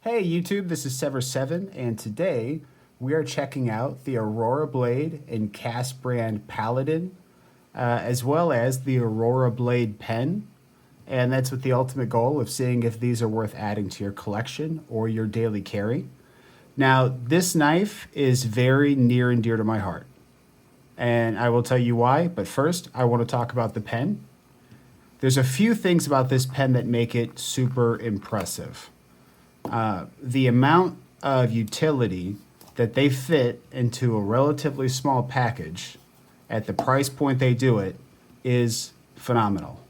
Hey YouTube, this is Sever7, and today we are checking out the Aurora Blade and Kass brand Paladin, as well as the Aurora Blade pen. And that's with the ultimate goal of seeing if these are worth adding to your collection or your daily carry. Now, this knife is very near and dear to my heart, and I will tell you why, but first I want to talk about the pen. There's a few things about this pen that make it super impressive. The amount of utility that they fit into a relatively small package at the price point they do it is phenomenal.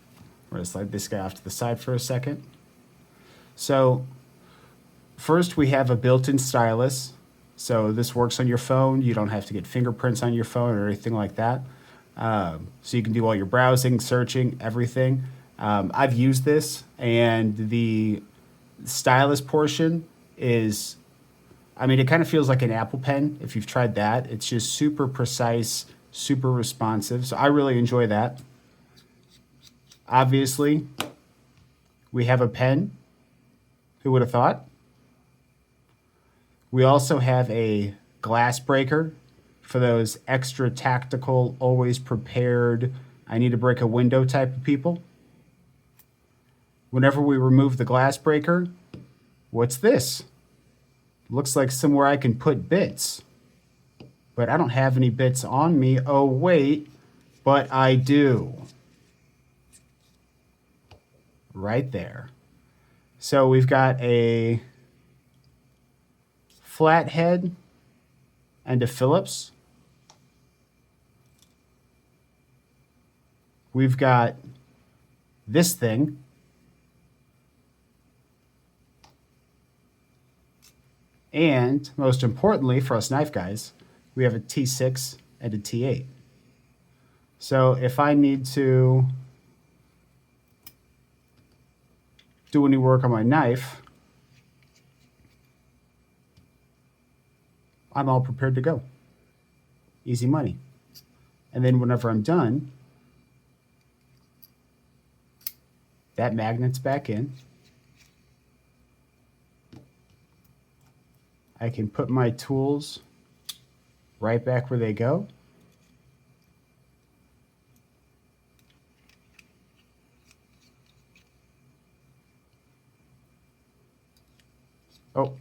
We're going to slide this guy off to the side for a second. So first we have a built-in stylus. So this works on your phone. You don't have to get fingerprints on your phone or anything like that. So you can do all your browsing, searching, everything. I've used this, and the stylus portion is, I mean, it kind of feels like an Apple Pen if you've tried that. It's just super precise, super responsive. So I really enjoy that. Obviously, we have a pen. Who would have thought? We also have a glass breaker for those extra tactical, always prepared, I need to break a window type of people. Whenever we remove the glass breaker, what's this? Looks like somewhere I can put bits. But I don't have any bits on me. Oh, wait, but I do. Right there. So we've got a flathead and a Phillips. We've got this thing. And most importantly for us knife guys, we have a T6 and a T8. So if I need to do any work on my knife, I'm all prepared to go. Easy money. And then whenever I'm done, that magnet's back in. I can put my tools right back where they go. Oh.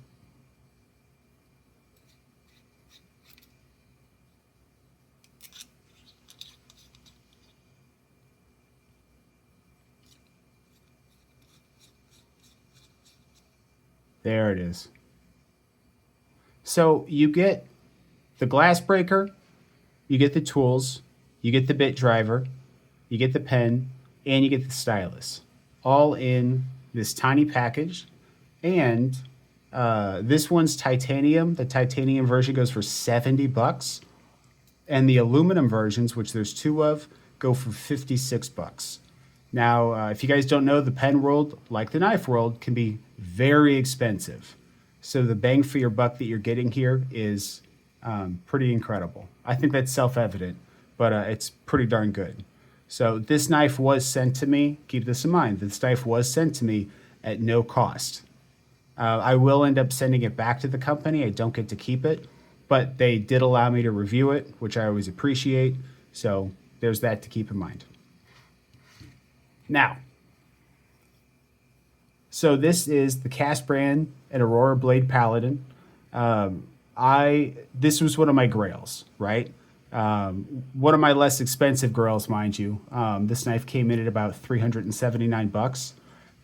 There it is. So you get the glass breaker, you get the tools, you get the bit driver, you get the pen, and you get the stylus, all in this tiny package. And this one's titanium. The titanium version goes for 70 bucks. And the aluminum versions, which there's two of, go for 56 bucks. Now, if you guys don't know, the pen world, like the knife world, can be very expensive. So the bang for your buck that you're getting here is pretty incredible. I think that's self-evident, but it's pretty darn good. So this knife was sent to me. Keep this in mind. This knife was sent to me at no cost. I will end up sending it back to the company. I don't get to keep it, but they did allow me to review it, which I always appreciate. So there's that to keep in mind. Now, so this is the Kass brand and Aurora Blade Paladin. This was one of my grails, right? One of my less expensive grails, mind you. This knife came in at about 379 bucks,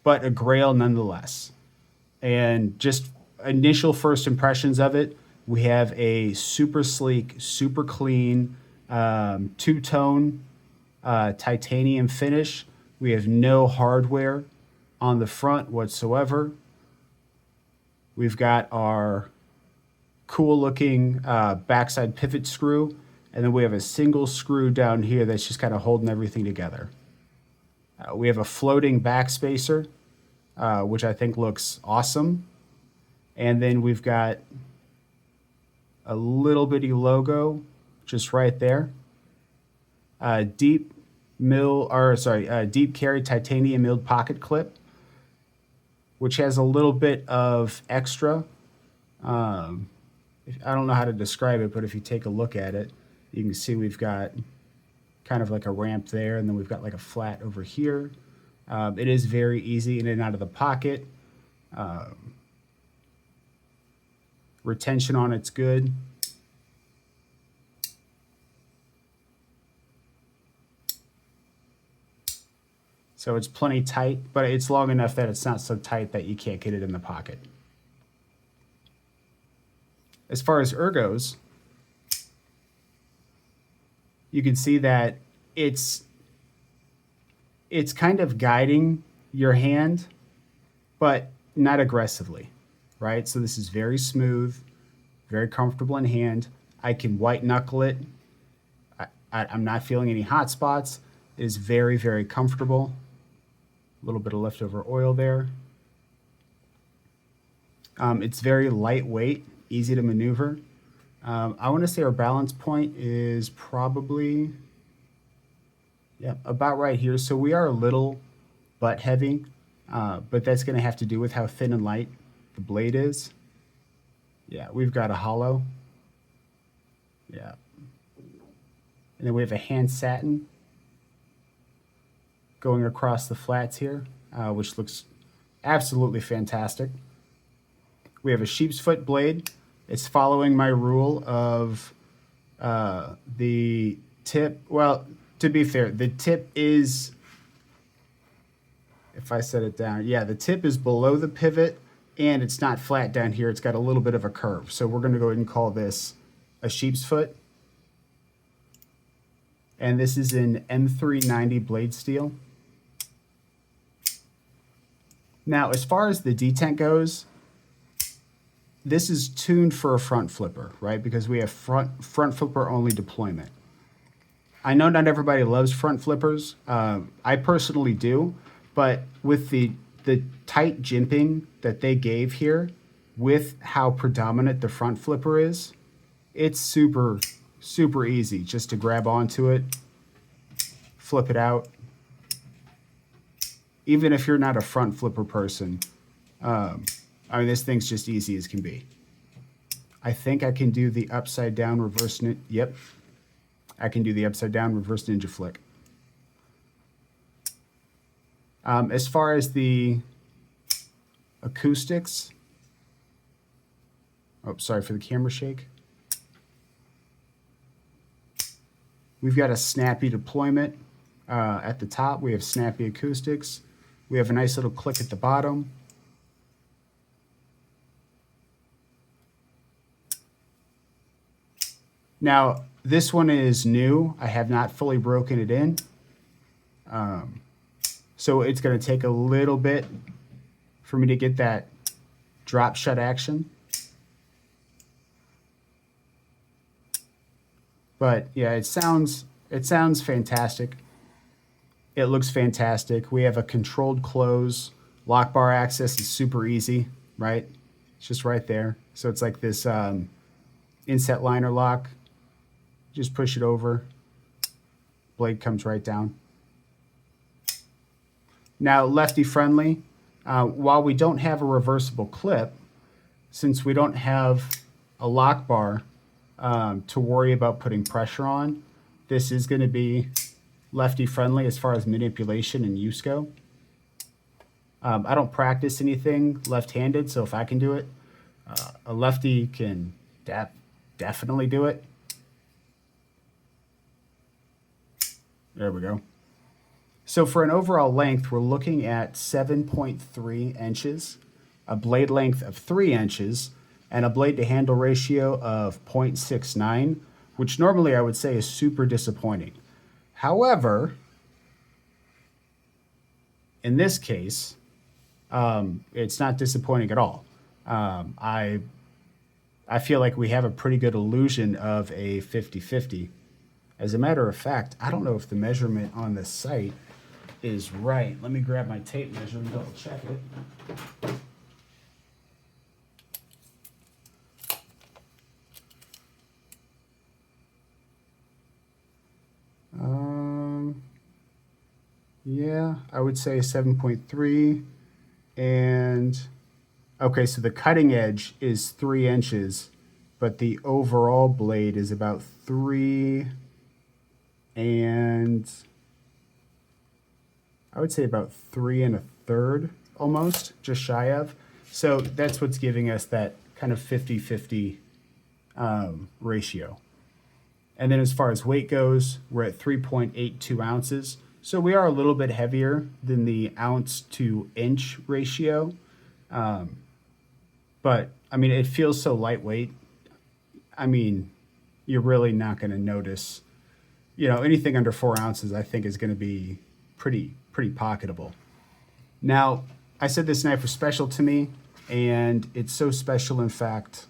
but a grail nonetheless. And just initial first impressions of it, we have a super sleek, super clean, two-tone titanium finish. We have no hardware on the front whatsoever. We've got our cool looking backside pivot screw, and then we have a single screw down here that's just kind of holding everything together. We have a floating back spacer, which I think looks awesome. And then we've got a little bitty logo just right there. Deep carry titanium milled pocket clip. which has a little bit of extra. I don't know how to describe it, but if you take a look at it, you can see we've got kind of like a ramp there, and then we've got like a flat over here. It is very easy in and out of the pocket. Retention on it's good. So it's plenty tight, but it's long enough that it's not so tight that you can't get it in the pocket. As far as ergos, you can see that it's kind of guiding your hand, but not aggressively, right? So this is very smooth, very comfortable in hand. I can white knuckle it. I'm not feeling any hot spots. It is very, very comfortable. A little bit of leftover oil there. It's very lightweight, easy to maneuver. I want to say our balance point is probably, yeah, about right here. So we are a little butt heavy, but that's going to have to do with how thin and light the blade is. Yeah, we've got a hollow. Yeah. And then we have a hand satin going across the flats here, which looks absolutely fantastic. We have a sheep's foot blade. It's following my rule of the tip. Well, to be fair, the tip is, if I set it down, yeah, the tip is below the pivot and it's not flat down here. It's got a little bit of a curve. So we're going to go ahead and call this a sheep's foot. And this is in M390 blade steel. Now, as far as the detent goes, this is tuned for a front flipper, right? Because we have front flipper only deployment. I know not everybody loves front flippers. I personally do, but with the tight jimping that they gave here, with how predominant the front flipper is, it's super, super easy just to grab onto it, flip it out. Even if you're not a front flipper person, I mean, this thing's just easy as can be. I think I can do the upside down reverse. Yep, I can do the upside down reverse ninja flick. As far as the acoustics, oh, sorry for the camera shake. We've got a snappy deployment at the top. We have snappy acoustics. We have a nice little click at the bottom. Now, this one is new. I have not fully broken it in. So it's going to take a little bit for me to get that drop shut action. But yeah, it sounds fantastic. It looks fantastic. We have a controlled close. Lock bar access is super easy, right? It's just right there. So it's like this inset liner lock. Just push it over. Blade comes right down. Now, lefty friendly. While we don't have a reversible clip, since we don't have a lock bar to worry about putting pressure on, this is going to be lefty friendly as far as manipulation and use go. I don't practice anything left-handed, so if I can do it, a lefty can definitely do it. There we go. So for an overall length, we're looking at 7.3 inches, a blade length of 3 inches, and a blade to handle ratio of 0.69, which normally I would say is super disappointing. However, in this case, it's not disappointing at all. I feel like we have a pretty good illusion of a 50-50. As a matter of fact, I don't know if the measurement on this site is right. Let me grab my tape measure and double check it. Yeah, I would say 7.3. And okay, so the cutting edge is 3 inches, but the overall blade is about 3 and I would say about 3 1/3 almost, just shy of. So that's what's giving us that kind of 50-50 ratio. And then as far as weight goes, we're at 3.82 ounces. So we are a little bit heavier than the ounce to inch ratio. But I mean, it feels so lightweight. I mean, you're really not going to notice, anything under 4 ounces, I think is going to be pretty pocketable. Now, I said this knife was special to me, and it's so special, in fact,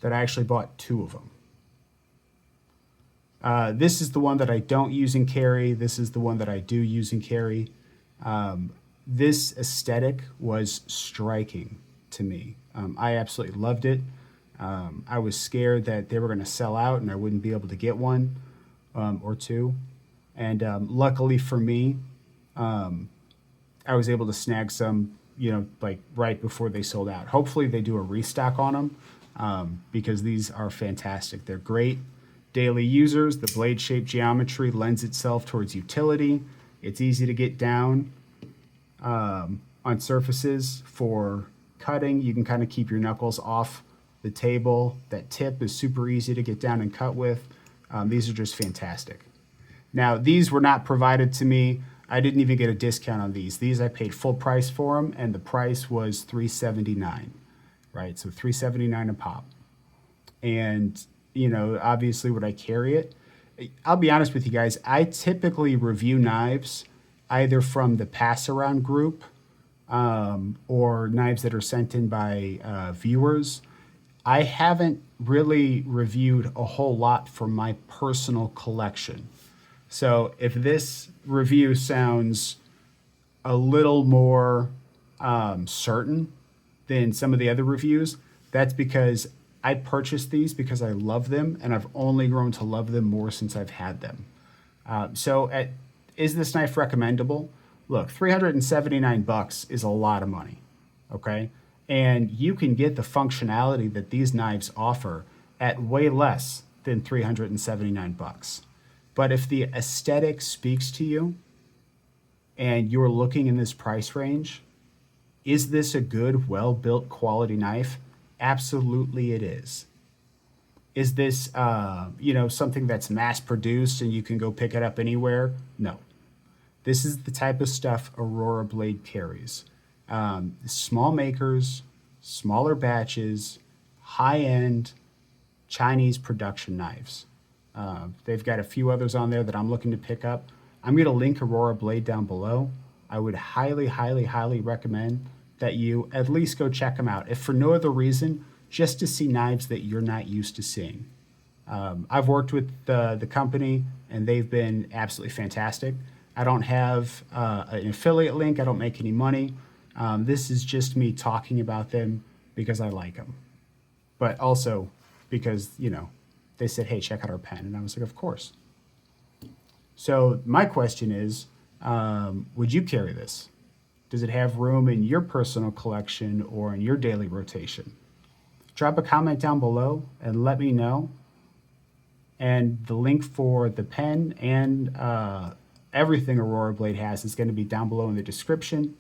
that I actually bought two of them. This is the one that I don't use and carry. This is the one that I do use and carry. This aesthetic was striking to me. I absolutely loved it. I was scared that they were going to sell out and I wouldn't be able to get one or two. And luckily for me, I was able to snag some, like right before they sold out. Hopefully they do a restock on them because these are fantastic. They're great daily users. The blade shape geometry lends itself towards utility. It's easy to get down on surfaces for cutting. You can kind of keep your knuckles off the table. That tip is super easy to get down and cut with. These are just fantastic. Now, these were not provided to me. I didn't even get a discount on these. These I paid full price for them, and the price was $379, right? So $379 a pop. And, obviously would I carry it? I'll be honest with you guys. I typically review knives either from the pass around group or knives that are sent in by viewers. I haven't really reviewed a whole lot for my personal collection. So if this review sounds a little more certain than some of the other reviews, that's because I purchased these because I love them, and I've only grown to love them more since I've had them. Is this knife recommendable? Look, $379 is a lot of money, okay? And you can get the functionality that these knives offer at way less than $379. But if the aesthetic speaks to you and you're looking in this price range, is this a good, well-built quality knife? Absolutely it is. Is this, something that's mass-produced and you can go pick it up anywhere? No. This is the type of stuff Aurora Blade carries. Small makers, smaller batches, high-end Chinese production knives. They've got a few others on there that I'm looking to pick up. I'm going to link Aurora Blade down below. I would highly, highly, highly recommend that you at least go check them out, if for no other reason, just to see knives that you're not used to seeing. I've worked with the company, and they've been absolutely fantastic. I don't have an affiliate link. I don't make any money. This is just me talking about them because I like them. But also because, they said, hey, check out our pen. And I was like, of course. So my question is, would you carry this? Does it have room in your personal collection or in your daily rotation? Drop a comment down below and let me know. And the link for the pen and everything Aurora Blade has is going to be down below in the description.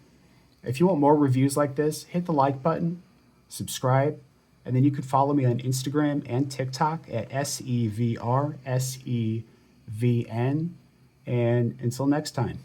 If you want more reviews like this, hit the like button, subscribe, and then you could follow me on Instagram and TikTok at SEVRSEVN. And until next time.